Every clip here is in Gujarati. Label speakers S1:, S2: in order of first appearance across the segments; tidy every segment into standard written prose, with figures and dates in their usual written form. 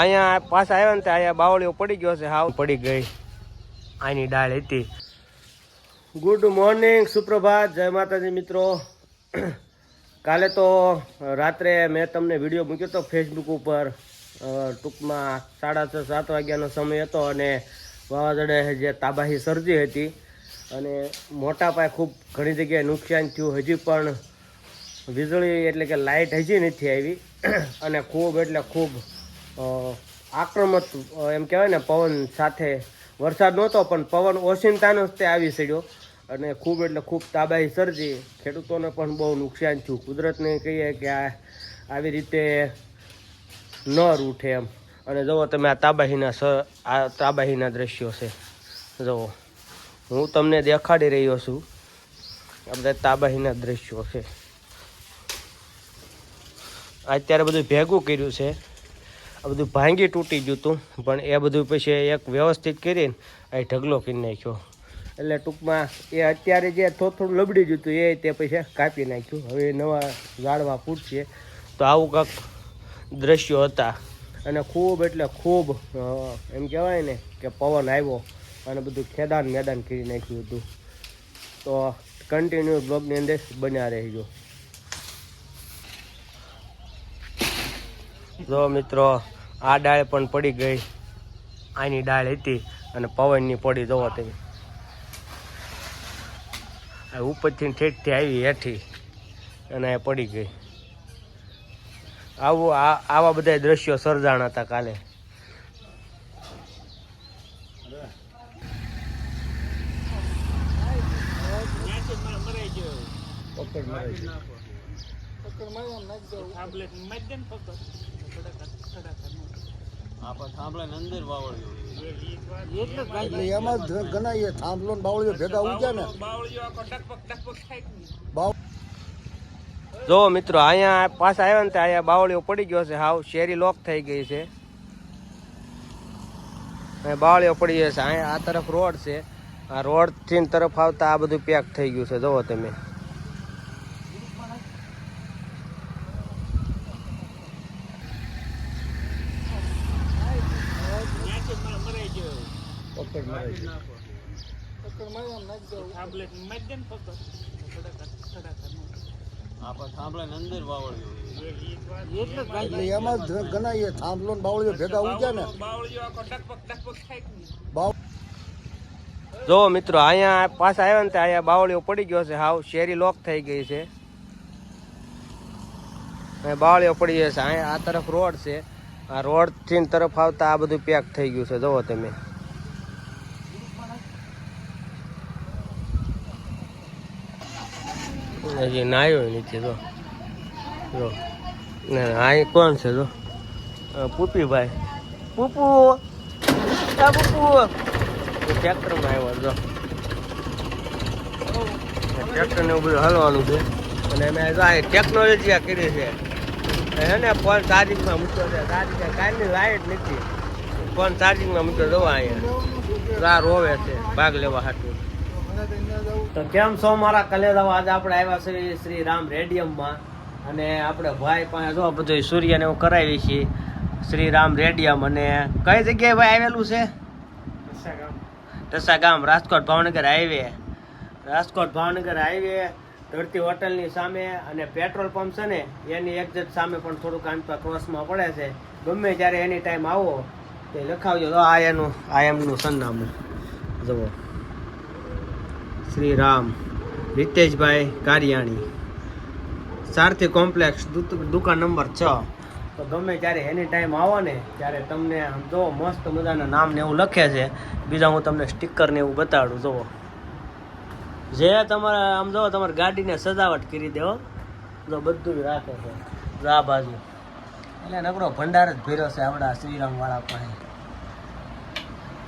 S1: અહીંયા પાછા આવ્યા ને અહીંયા બાવળીઓ પડી ગયો છે, હાવ પડી ગઈ. આની ડાળ હતી. ગુડ મોર્નિંગ, સુપ્રભાત, જય માતાજી મિત્રો. કાલે તો રાત્રે મેં તમને વિડીયો મૂક્યો હતો ફેસબુક ઉપર. ટૂંકમાં 6:30-7 વાગ્યાનો સમય હતો અને વાવાઝોડે જે તાબાહી સર્જી હતી અને મોટા પાયે ખૂબ ઘણી જગ્યાએ નુકસાન થયું. હજી પણ વીજળી એટલે કે લાઇટ હજી નથી આવી અને ખૂબ એટલે ખૂબ આક્રમક એમ કહેવાય ને, પવન સાથે. વરસાદ નહોતો પણ પવન ઓચિંતાનો જ તે આવી ચડ્યો અને ખૂબ એટલે ખૂબ તાબાહી સર્જી. ખેડૂતોને પણ બહુ નુકસાન થયું. કુદરતને કહીએ કે આવી રીતે ન રૂઠે એમ. અને જુઓ તમે આ તાબાહીના દ્રશ્યો છે. જુઓ હું તમને દેખાડી રહ્યો છું, આ બધા તાબાહીના દ્રશ્યો છે. અત્યારે બધું ભેગું કર્યું છે, આ બધું ભાંગી તૂટી ગયું હતું પણ એ બધું પછી એક વ્યવસ્થિત કરીને અહીં ઢગલો કરી નાખ્યો. એટલે ટૂંકમાં એ અત્યારે જે થોડું લબડી ગયું હતું એ તે પછી કાપી નાખ્યું. હવે નવા ઝાડવા ફૂટશે. તો આવું કાંક દ્રશ્યો હતા અને ખૂબ એટલે ખૂબ એમ કહેવાય ને કે પવન આવ્યો અને બધું ખેદાન મેદાન કરી નાખ્યું હતું. તો કન્ટિન્યુ બ્લોગની અંદર બન્યા રહેજો. જો મિત્રો આ ડાળ પણ પડી ગઈ, આની ડાળ હતી અને પવનની પડી. જોવો તમે આ ઉપરથી ઠેઠથી આવી હેઠી અને પડી ગઈ. આવા બધા દ્રશ્યો સર્જાણ હતા કાલે. જો મિત્રો અહીંયા પાછા આવ્યા ને અહીંયા બાવળીઓ પડી ગયો છે, હાવ શેરી લોક થઈ ગઈ છે. બાવળીઓ પડી ગઈ છે. અહીંયા આ તરફ રોડ છે, આ રોડ થી તરફ આવતા આ બધું પેક થઈ ગયું છે. જોવો તમે જો મિત્રો અહીંયા પાછા આવ્યા ને અહીંયા બાવળીઓ પડી ગયો છે, હાવ શેરી લોક થઈ ગઈ છે. બાવળીઓ પડી ગઈ છે. અહીંયા આ તરફ રોડ છે, આ રોડ થી તરફ આવતા આ બધું પેક થઈ ગયું છે. જોવો તમે હજી નાયો નથી. જો અહીં કોણ છે? જો પૂપીભાઈ, પૂપુ પૂપુ ટ્રેક્ટરમાં આવ્યો. જો ટ્રેક્ટરને એવું બધું હલવાનું છે અને મેં ટેકનોલોજી આ કરી છે. હે ને ફોન ચાર્જિંગમાં મૂક્યો છે. ચાર્જિંગ કાલની લાઇટ નથી, ફોન ચાર્જિંગમાં મૂક્યો. જોવા અહીંયા રાહ રોવે છે ભાગ લેવા હાટું. તો કેમ છો મારા કલેજાઓ? આજે આપણે આવ્યા છીએ શ્રી રામ રેડિયમમાં અને આપણે ભાઈ પાસે જો બધું સૂર્યને એવું કરાવી છીએ. શ્રી રામ રેડિયમ અને કઈ જગ્યાએ ભાઈ આવેલું છે? ટસા ગામ, રાજકોટ ભાવનગર હાઈવે. રાજકોટ ભાવનગર હાઈવે ધરતી હોટલની સામે અને પેટ્રોલ પંપ છે ને એની એક્ઝેક્ટ સામે પણ થોડુંક આંતવા ક્રોસમાં પડે છે. ગમે ત્યારે એની ટાઈમ આવો તો લખાવજો. આ એમનું સરનામું જુઓ, શ્રી રામ રીતેશભાઈ કારિયાણી, સારથી કોમ્પ્લેક્સ, દુકાન નંબર 6. તો ગમે ત્યારે એની ટાઈમ આવો ને ત્યારે તમને આમ જો મસ્ત મજાના નામ ને એવું લખે છે. બીજા હું તમને સ્ટીકર ને એવું બતાડું. જુઓ જે તમારે આમ જો તમારી ગાડીને સજાવટ કરી દેવો. જો બધું રાખે છે આ બાજુ. એટલે નકરો ભંડાર જ ભર્યો છે આપણા શ્રીરામ વાળા પાસે.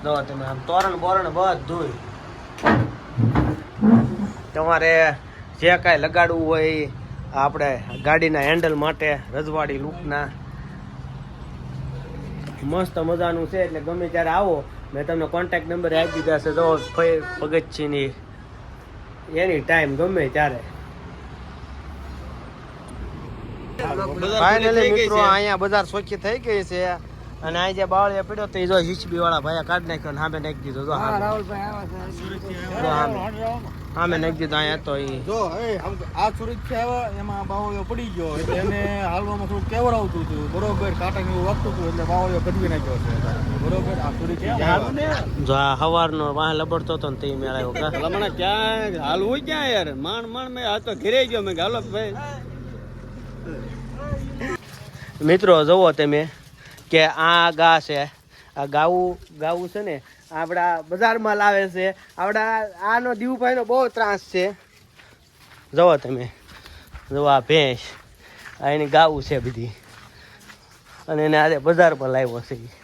S1: જો તમે આમ તોરણ બોરણ બધું તમારે જે કાંઈ લગાડવું હોય એ આપણે ગાડીના હેન્ડલ માટે રજવાડી લુકના મસ્ત મજાનું છે. એટલે ગમે ત્યારે આવો. મેં તમને કોન્ટેક્ટ નંબર આપી દીધા છે. જો પગથિયાની એની ટાઈમ ગમે ત્યારે. ફાઇનલી મિત્રો અહીંયા બજાર ચોખ્ખી થઈ ગઈ છે અને આ જે બાવળિયા પડ્યો તો એ જો હિચબી વાળા ભાઈ કાઢ નાખ્યો સામે નાખી દીધો જો સામે નાખી દીધો અહીંયા તો એ
S2: જો આ સુરત થી આવ્યા એમાં બાવળિયો પડી ગયો એટલે એને હાલવામાં થોડું કેવર આવતું હતું બરોબર કાંટા એવું વાગતું હતું એટલે બાવળિયો કઢવી નાખ્યો છે બરોબર આ સુરત
S1: જો આ સવારનો વાહ લબડતો હતો ને તે મેળાયો કા
S2: મને ક્યાં હાલવું ક્યાં યાર માંડ મેં આ તો ઘેરે ગયો મેં હાલો ભાઈ
S1: મિત્રો જુઓ તમે કે આ ગા છે આ ગાવું છે ને આપણા બજારમાં લાવે છે આપણા આનો દીવુભાઈનો બહુ ત્રાસ છે જુઓ તમે જુઓ આ ભેંસ આ એની ગાવું છે બધી અને એને આજે બજારમાં લાવ્યો છે